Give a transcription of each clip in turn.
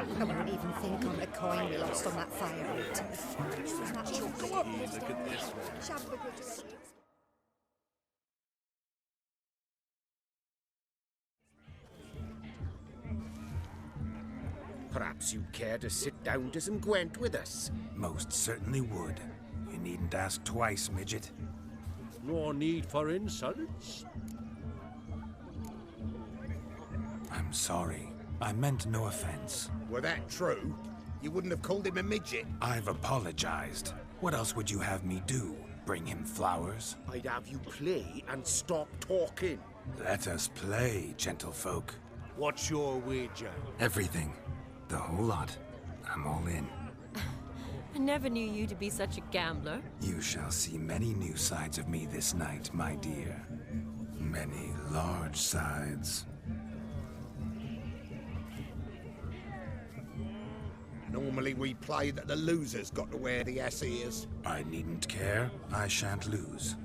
I won't even think on the coin we lost on that fire route. Go up, Look at this one. Perhaps you'd care to sit down to some Gwent with us? Most certainly would. You needn't ask twice, midget. No need for insults. I'm sorry. I meant no offense. Were that true, you wouldn't have called him a midget. I've apologized. What else would you have me do? Bring him flowers? I'd have you play and stop talking. Let us play, gentlefolk. What's your wager? Everything. The whole lot. I'm all in. I never knew you to be such a gambler. You shall see many new sides of me this night, my dear. Many large sides. Normally we play that the loser's got to wear the ass ears. I needn't care. I shan't lose.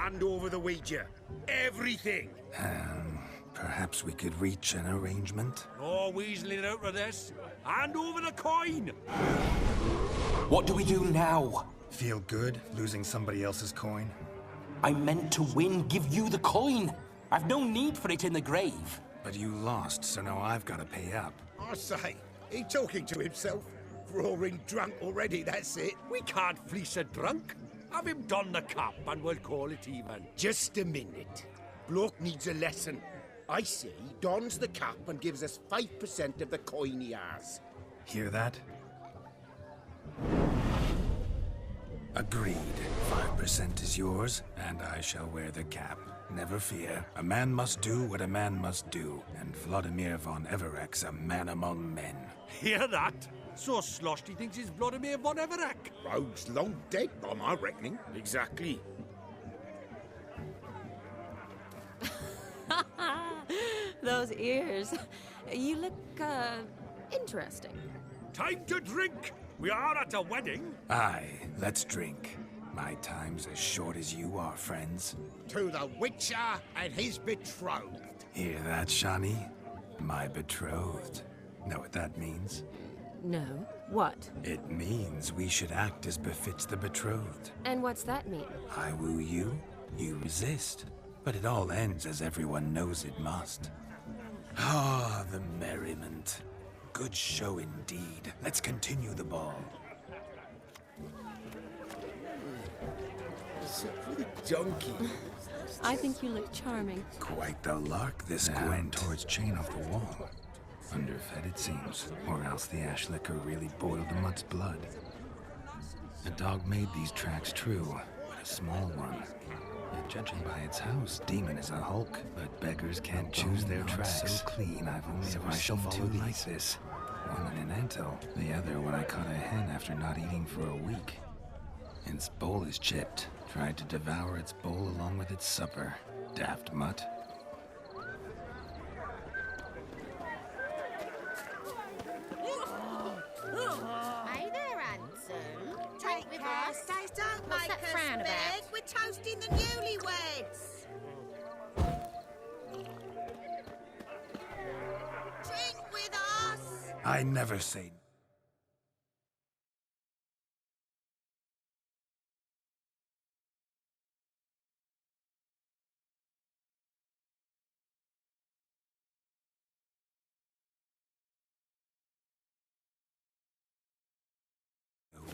Hand over the wager. Everything. Perhaps we could reach an arrangement? No weaseling out of this. Hand over the coin! What do we do now? Feel good losing somebody else's coin? I meant to win, give you the coin. I've no need for it in the grave. But you lost, so now I've got to pay up. I say, he talking to himself. Roaring drunk already, that's it. We can't fleece a drunk. Have him don the cap and we'll call it even. Just a minute. Bloke needs a lesson. I say he dons the cap and gives us 5% of the coin he has. Hear that? Agreed. 5% is yours, and I shall wear the cap. Never fear. A man must do what a man must do, and Vladimir von Everek's a man among men. Hear that? So sloshed he thinks he's Vladimir von Everek. Rogue's long dead, by my reckoning. Exactly. Those ears. You look, interesting. Time to drink! We are at a wedding. Aye, let's drink. My time's as short as you are, friends. To the Witcher and his betrothed. Hear that, Shani? My betrothed. Know what that means? No. What? It means we should act as befits the betrothed. And what's that mean? I woo you, you resist. But it all ends as everyone knows it must. Ah, the merriment. Good show indeed. Let's continue the ball. Donkey. I think you look charming. Quite the lark, this Gwent. Towards chain off the wall. Underfed, it seems. Or else the ash liquor really boiled the mutt's blood. A dog made these tracks true, but a small one. And judging by its house, Demon is a hulk, but beggars can't choose their tracks. So clean, I've only ever seen two like this. One in an antle, the other when I caught a hen after not eating for a week. Its bowl is chipped. Tried to devour its bowl along with its supper. Daft mutt. Hey there, handsome. Take care, Stace, don't What's make that us frown beg. about? We're toasting the newlyweds. Drink with us. I never say.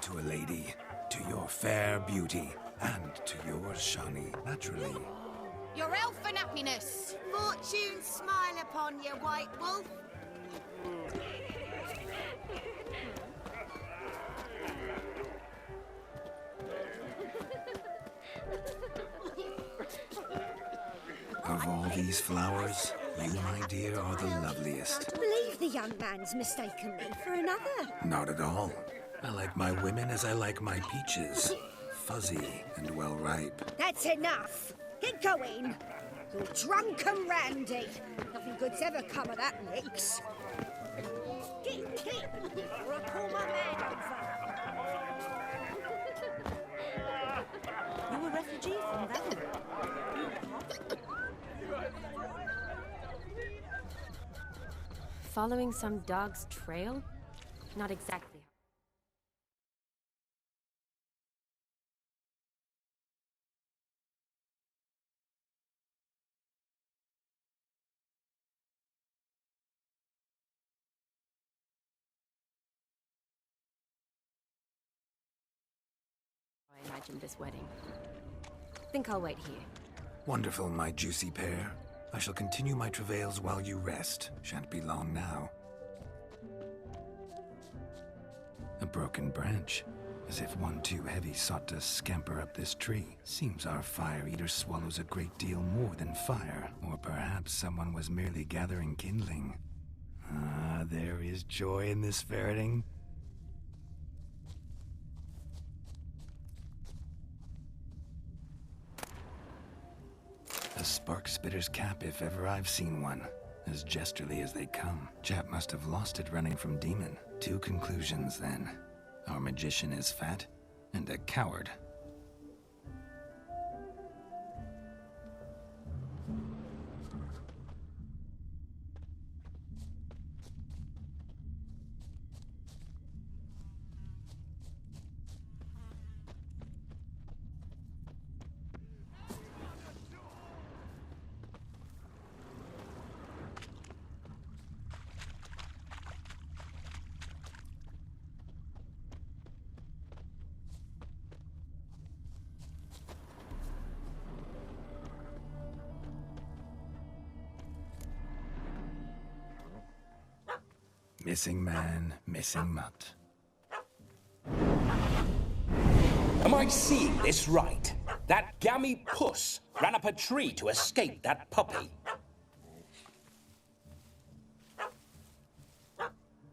To a lady, to your fair beauty, and to yours, Shani, naturally. Your elf and happiness. Fortune smile upon you, White Wolf. Of all these flowers, you, my dear, are the loveliest. I believe the young man's mistaken me for another. Not at all. I like my women as I like my peaches. Fuzzy and well ripe. That's enough. Get going. You're drunk and randy. Nothing good's ever come of that mix. Get, or I'll call my man over. You a refugee from that? Following some dog's trail? Not exactly. I imagined this wedding. Think I'll wait here. Wonderful, my juicy pear. I shall continue my travails while you rest. Shan't be long now. A broken branch, as if one too heavy sought to scamper up this tree. Seems our fire eater swallows a great deal more than fire. Or perhaps someone was merely gathering kindling. Ah, there is joy in this ferreting. A spark spitter's cap if ever I've seen one. As jesterly as they come. Chap must have lost it running from Demon. Two conclusions then. Our magician is fat, and a coward. Missing man, missing mutt. Am I seeing this right? That gammy puss ran up a tree to escape that puppy.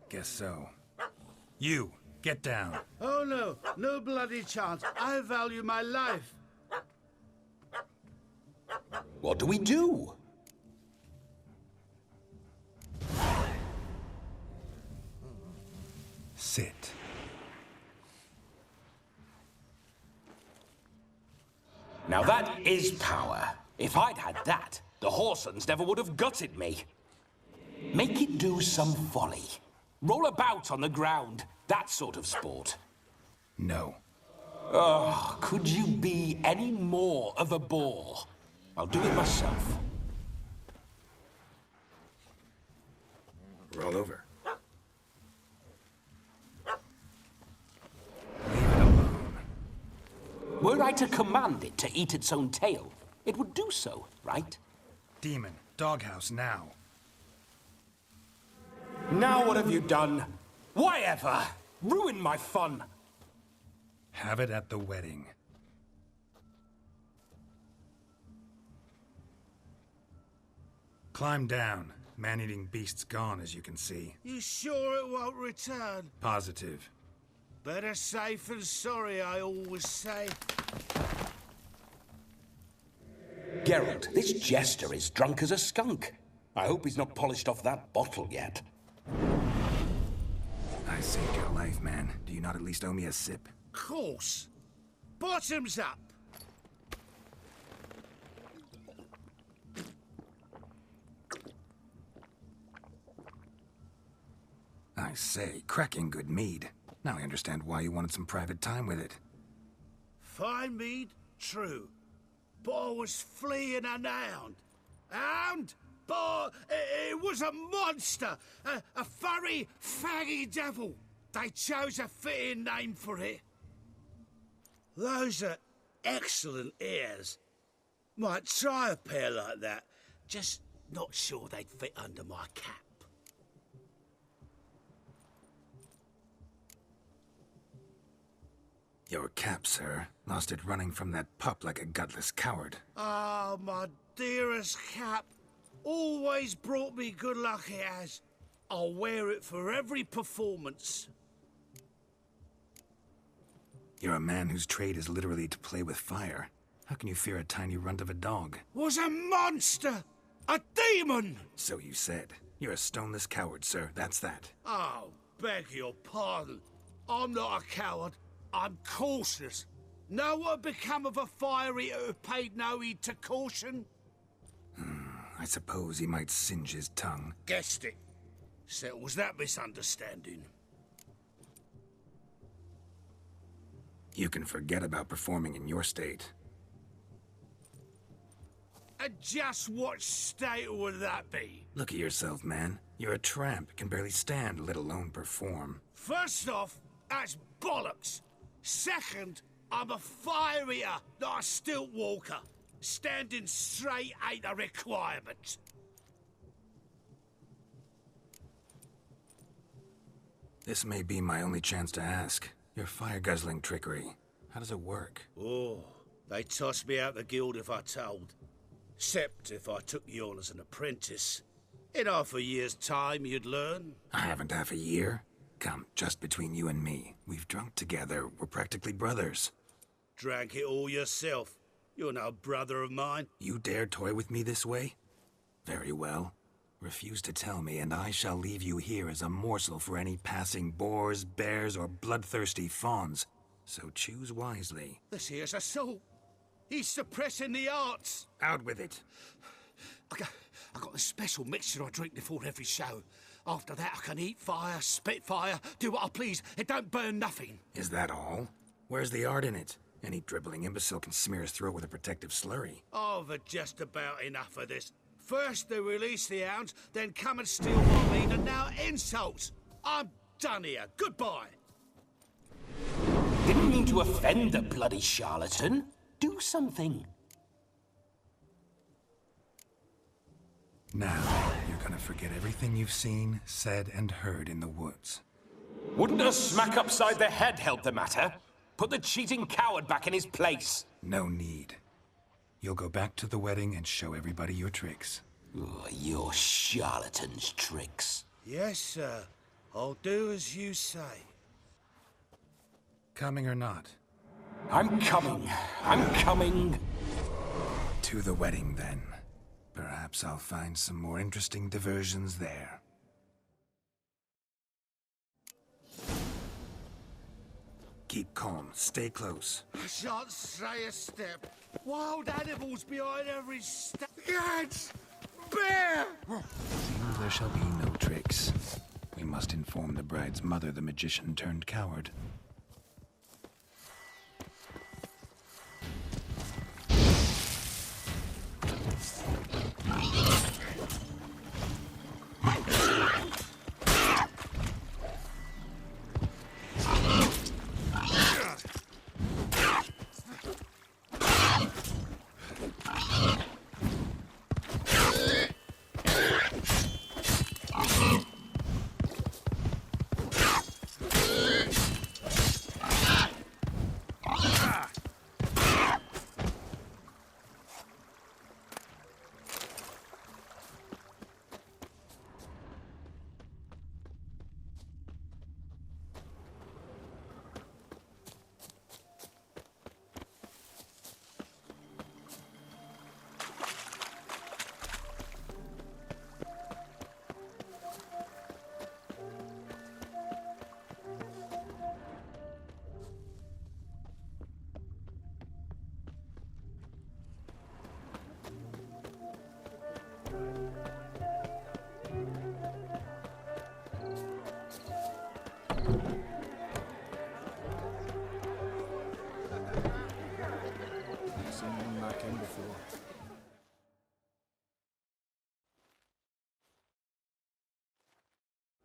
Guess so. You, get down. Oh no, no bloody chance. I value my life. What do we do? Sit. Now that is power. If I'd had that, the Horsons never would have gutted me. Make it do some folly. Roll about on the ground. That sort of sport. No. Oh, could you be any more of a bore? I'll do it myself. Roll over. Were I to command it to eat its own tail, it would do so, right? Demon, doghouse now. Now what have you done? Why ever? Ruin my fun. Have it at the wedding. Climb down. Man-eating beast's gone, as you can see. You sure it won't return? Positive. Better safe than sorry, I always say. Geralt, this jester is drunk as a skunk. I hope he's not polished off that bottle yet. I saved your life, man. Do you not at least owe me a sip? Course. Bottoms up. I say, cracking good mead. Now I understand why you wanted some private time with it. Fine mead, true. But I was fleeing an hound. Hound? But it was a monster. A furry, faggy devil. They chose a fitting name for it. Those are excellent ears. Might try a pair like that. Just not sure they'd fit under my cap. Your cap, sir. Lost it running from that pup like a gutless coward. Oh, my dearest cap. Always brought me good luck, it has. I'll wear it for every performance. You're a man whose trade is literally to play with fire. How can you fear a tiny runt of a dog? Was a monster! A demon! So you said. You're a stoneless coward, sir. That's that. Oh, beg your pardon. I'm not a coward. I'm cautious. Know what had become of a fire eater who paid no heed to caution? I suppose he might singe his tongue. Guessed it. Settles that misunderstanding. You can forget about performing in your state. And just what state would that be? Look at yourself, man. You're a tramp, can barely stand, let alone perform. First off, that's bollocks. Second, I'm a fire eater, not a stilt walker. Standing straight ain't a requirement. This may be my only chance to ask. Your fire-guzzling trickery. How does it work? Oh, they'd toss me out the guild if I told. Except if I took you on as an apprentice. In half a year's time, you'd learn. I haven't half a year. Come, just between you and me. We've drunk together. We're practically brothers. Drank it all yourself. You're no brother of mine. You dare toy with me this way? Very well. Refuse to tell me, and I shall leave you here as a morsel for any passing boars, bears, or bloodthirsty fawns. So choose wisely. This here's assault. He's suppressing the arts. Out with it. I got a special mixture I drink before every show. After that, I can eat fire, spit fire, do what I please. It don't burn nothing. Is that all? Where's the art in it? Any dribbling imbecile can smear his throat with a protective slurry. I've had just about enough of this. First they release the hounds, then come and steal my meat, and now insults. I'm done here. Goodbye. Didn't mean to offend the bloody charlatan. Do something. Now, you gonna forget everything you've seen, said, and heard in the woods. Wouldn't a smack upside the head help the matter? Put the cheating coward back in his place. No need. You'll go back to the wedding and show everybody your tricks. Oh, your charlatan's tricks. Yes, sir. I'll do as you say. Coming or not? I'm coming. I'm coming. To the wedding, then. Perhaps I'll find some more interesting diversions there. Keep calm. Stay close. I shan't stray a step. Wild animals behind every step. Yes! Bear! Seems there shall be no tricks. We must inform the bride's mother the magician turned coward.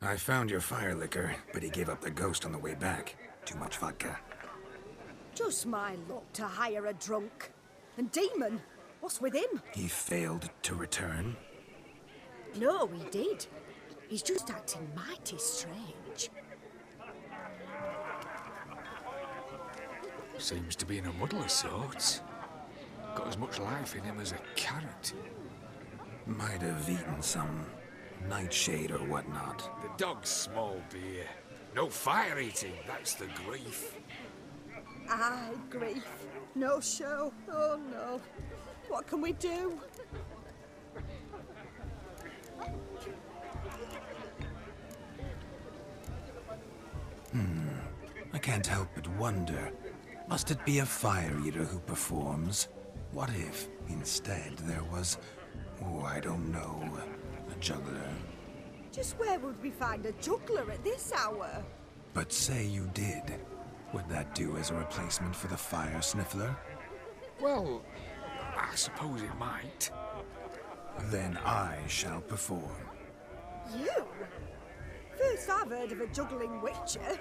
I found your fire liquor, but he gave up the ghost on the way back. Too much vodka. Just my luck to hire a drunk. And Demon, what's with him? He failed to return. No, he did. He's just acting mighty strange. Seems to be in a muddle of sorts. Got as much life in him as a carrot. Might have eaten some nightshade or whatnot. The dog's small beer. No fire eating, that's the grief. Aye, grief. No show. Oh no. What can we do? I can't help but wonder. Must it be a fire eater who performs? What if, instead, there was, oh, I don't know, a juggler? Just where would we find a juggler at this hour? But say you did. Would that do as a replacement for the fire sniffler? Well, I suppose it might. Then I shall perform. You? First I've heard of a juggling witcher.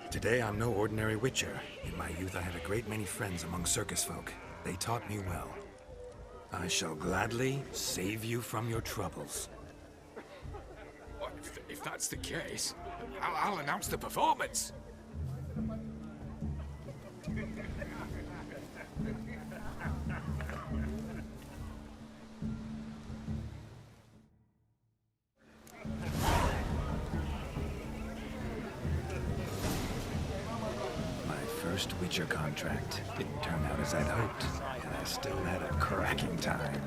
Today I'm no ordinary witcher. In my youth I had a great many friends among circus folk. They taught me well. I shall gladly save you from your troubles. Well, if that's the case, I'll announce the performance. First Witcher contract. Didn't turn out as I'd hoped, and I still had a cracking time.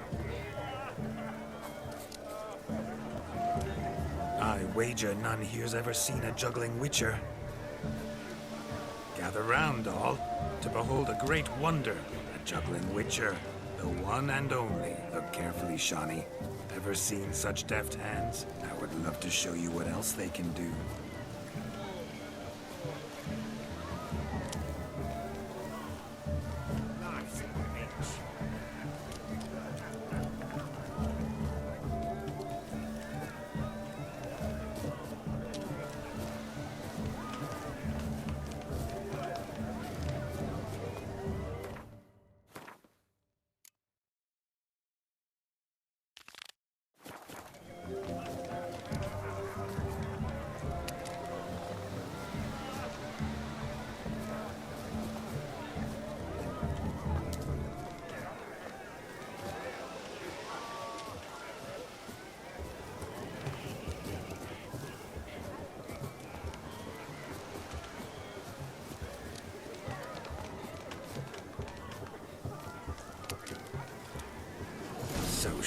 I wager none here's ever seen a juggling Witcher. Gather round, all, to behold a great wonder, a juggling Witcher. The one and only. Look carefully, Shawnee. Ever seen such deft hands? I would love to show you what else they can do.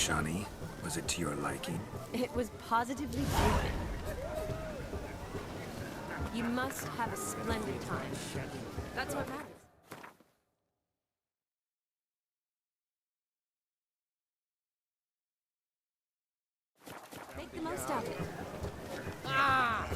Shawnee? Was it to your liking? It was positively perfect. You must have a splendid time. That's what matters. Make the most of it. Ah!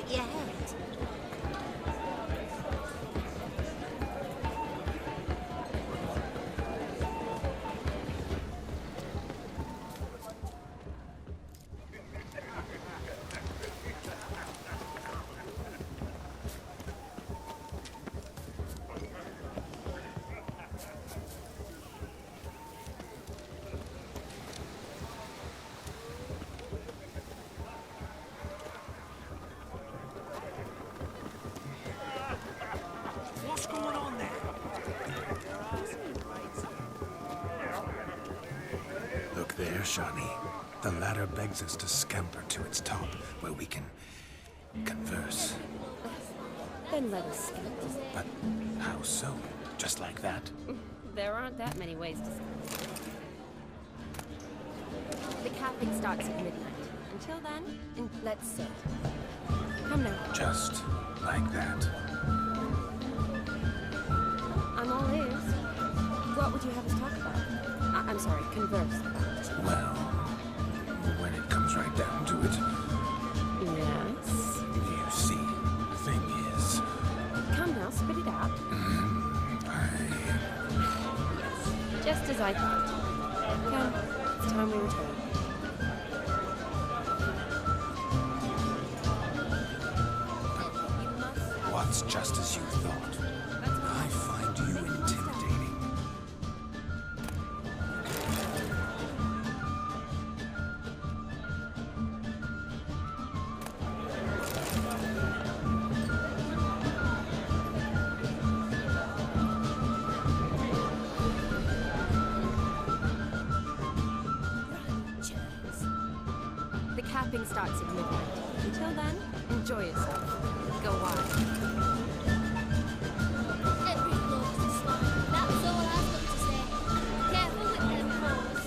Yeah. What's going on there? Look there, Shawnee. The ladder begs us to scamper to its top, where we can converse. Then let us speak. But how so? Just like that? There aren't that many ways to speak. The capping starts at midnight. Until then, let's sit. Come now. Just like that? I'm all ears. What would you have us talk about? I'm sorry, converse about. Well, when it comes right down to it. Yes? You see, the thing is... Come now, spit it out. Just as I thought. Come, it's time we return. What's just as you thought? I find you intimidating. The capping starts at midnight. Until then, enjoy yourself. Go wild. Every floor's a slide. That's all I've got to say. Careful with them paws.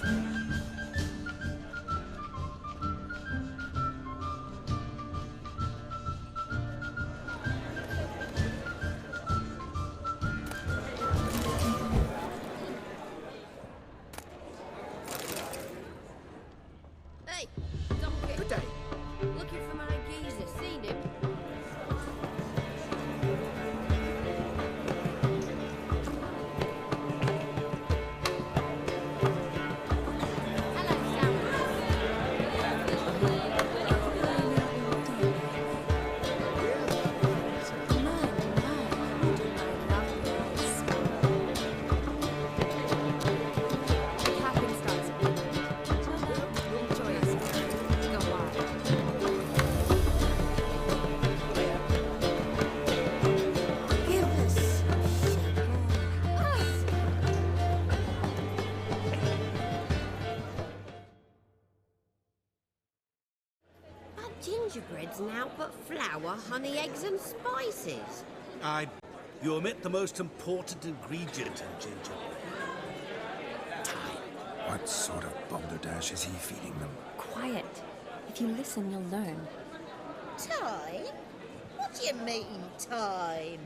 Hey, donkey. Good day. Looking for my geezer. Seen him? Gingerbread's now but flour, honey, eggs and spices. You omit the most important ingredient in gingerbread. What sort of balderdash is he feeding them? Quiet. If you listen, you'll learn. Time? What do you mean, time?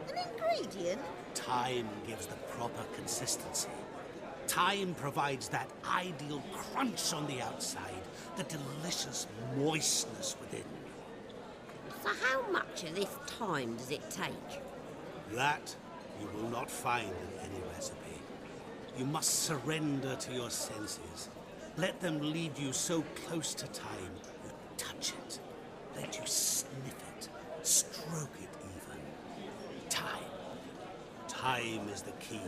An ingredient? Time gives the proper consistency. Time provides that ideal crunch on the outside, the delicious moistness within. So how much of this time does it take? That you will not find in any recipe. You must surrender to your senses. Let them lead you so close to time, you touch it. Let you sniff it, stroke it even. Time. Time is the key.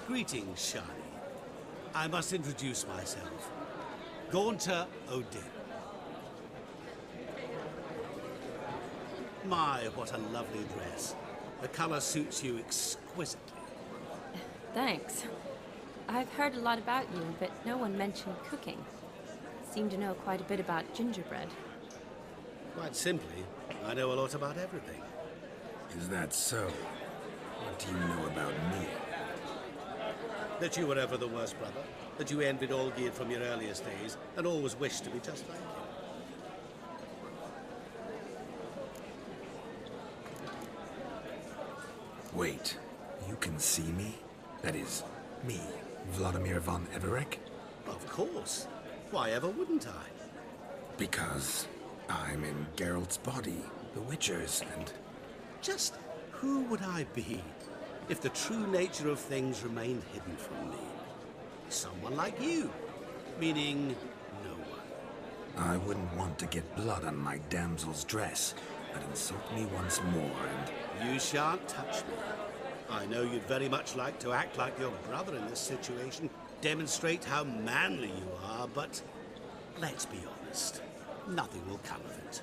Greetings, Shawnee. I must introduce myself. Gaunter Odin. My, what a lovely dress. The colour suits you exquisitely. Thanks. I've heard a lot about you, but no one mentioned cooking. Seem to know quite a bit about gingerbread. Quite simply, I know a lot about everything. Is that so? What do you know about me? That you were ever the worst brother. That you envied Olgierd from your earliest days, and always wished to be just like him. Wait, you can see me? That is, me, Vladimir von Everec? Of course. Why ever wouldn't I? Because I'm in Geralt's body, the Witcher's, and... Just who would I be if the true nature of things remained hidden from me? Someone like you. Meaning, no one. I wouldn't want to get blood on my damsel's dress, but insult me once more and... You shan't touch me. I know you'd very much like to act like your brother in this situation, demonstrate how manly you are, but let's be honest, nothing will come of it.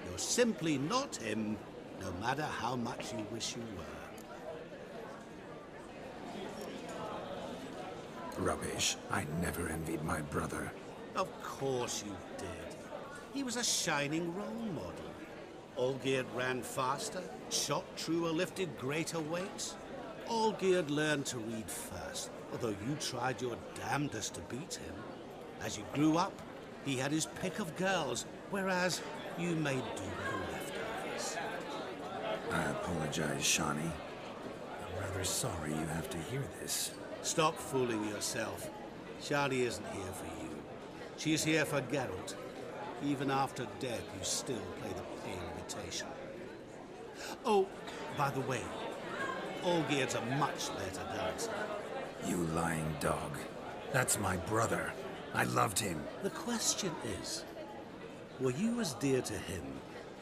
You're simply not him, no matter how much you wish you were. Rubbish. I never envied my brother. Of course you did. He was a shining role model. Olgierd ran faster, shot truer, lifted greater weights. Olgierd learned to read first, although you tried your damnedest to beat him. As you grew up, he had his pick of girls, whereas you made do with the leftovers. I apologize, Shani. I'm rather sorry you have to hear this. Stop fooling yourself. Shani isn't here for you. She's here for Geralt. Even after death, you still play the pale imitation. Oh, by the way, Olgierd's a much better dancer. You lying dog. That's my brother. I loved him. The question is, were you as dear to him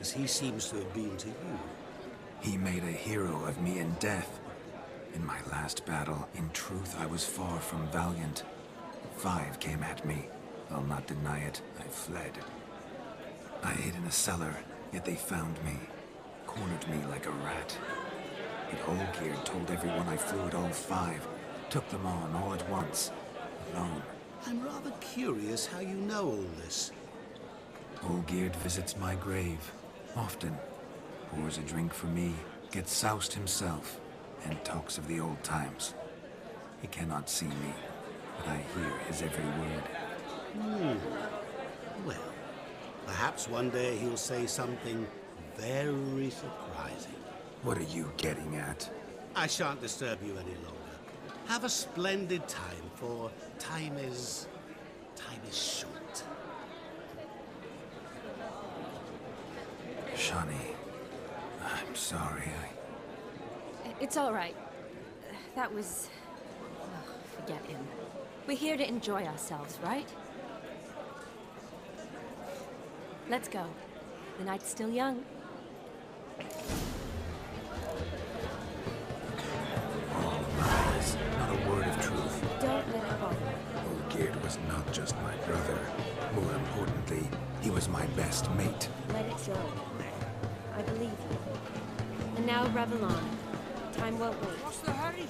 as he seems to have been to you? He made a hero of me in death. In my last battle, in truth, I was far from valiant. 5 came at me. I'll not deny it, I fled. I hid in a cellar, yet they found me. Cornered me like a rat. But Olgierd told everyone I flew at all 5. Took them on all at once. Alone. I'm rather curious how you know all this. Olgierd visits my grave. Often. Pours a drink for me. Gets soused himself. And talks of the old times. He cannot see me, but I hear his every word. Well, perhaps one day he'll say something very surprising. What are you getting at? I shan't disturb you any longer. Have a splendid time, for time is short. Shani, I'm sorry. It's all right. That was... oh, forget him. We're here to enjoy ourselves, right? Let's go. The night's still young. All lies, not a word of truth. Don't let it bother you. Olgierd was not just my brother. More importantly, he was my best mate. Let it go. I believe you. And now revel on. Time won't wait. What's the hurry?